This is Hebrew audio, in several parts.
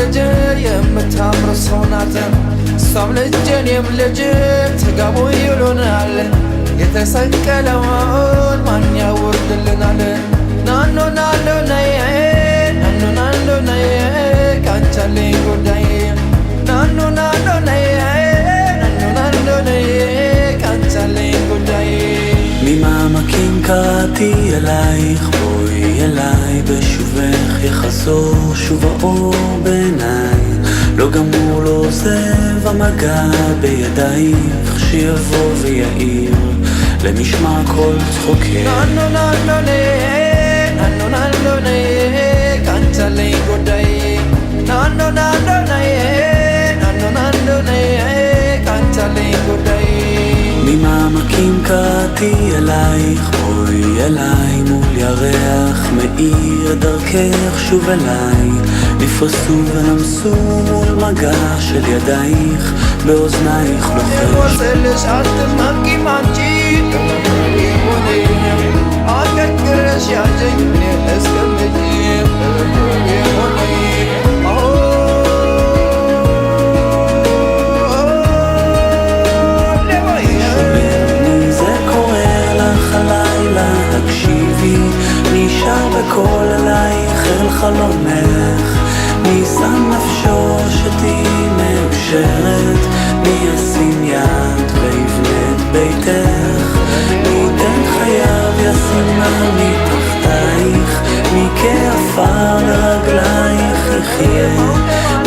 ልጅ የምታምር ሰው ናት እሷም ልጅን ልጅ ተጋቡ ይሉናል የተሰቀለውን ማን ያወርድልናል ናኖ ናኖ ነይ ናኖ ናኖ ነይ ካንቺ አለኝ ጉዳይ ናኖ ናኖ ነይ ናኖ ናኖ ነይ ካንቺ አለኝ ጉዳይ ממעמקים קראתי אלייך בואי אליי בשובך יחזור שוב האור בעיניי לא גמור לא עוזב המגע בידייך שיבוא ויעיר למשמע כל צחוקך ናኖ ናኖ ነይ ናኖ ናኖ ነይ ካንቺ አለኝ ጉዳይ ናኖ ናኖ ነይ ናኖ ናኖ ነይ ካንቺ አለኝ ጉዳይ ממעמקים קראתי אלייך בואי אליי מול ירח מאיר דרכך שוב אליי נפרסו ונמסו מול מגע של ידייך באוזנייך לוחש ወሰልሽ አትማቂም አንቺ የሆነኝ አቀርቅረሽ ያዘኝ እስከምጅ የሆነኝ נשאר בכל עלייך אל חלומך מי שם נפשו שתהי מאושרת מי ישים יד ויבנה את ביתך מי ייתן חייו ישימה מתחתייך מי כעפר לרגלייך יחיה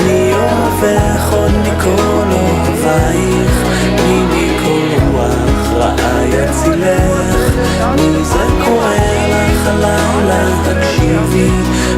מי אוהבך עוד מכל אוהבייך מי מכל רוח רעה יצילך מי זה קורא לך הלילה תקשיבי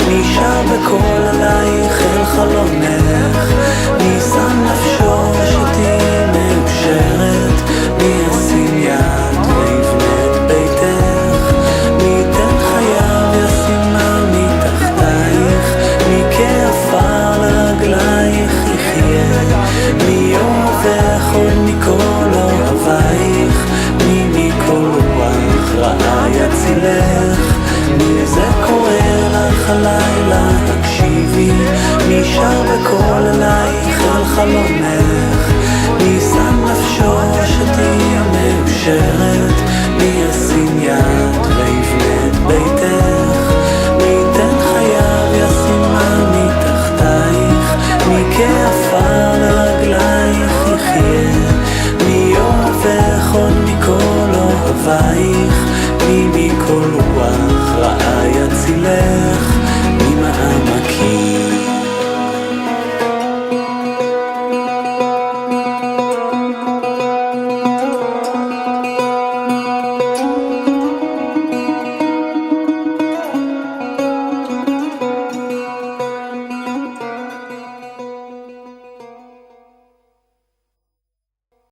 מי שר בכל עלייך אל חלומך מי שם נפשו שתהי מאושרת מי ישים יד ויבנה את ביתך מי ייתן חייו ישימה מתחתייך מי כעפר לרגלייך יחיה מי אוהבך עוד מכל אוהבייך מי מכל רוח רעה יצילך מי זה קורא לך הלילה תקשיבי מי שר בכל עלייך אל חלומך מי שם נפשו שתהי מאושרת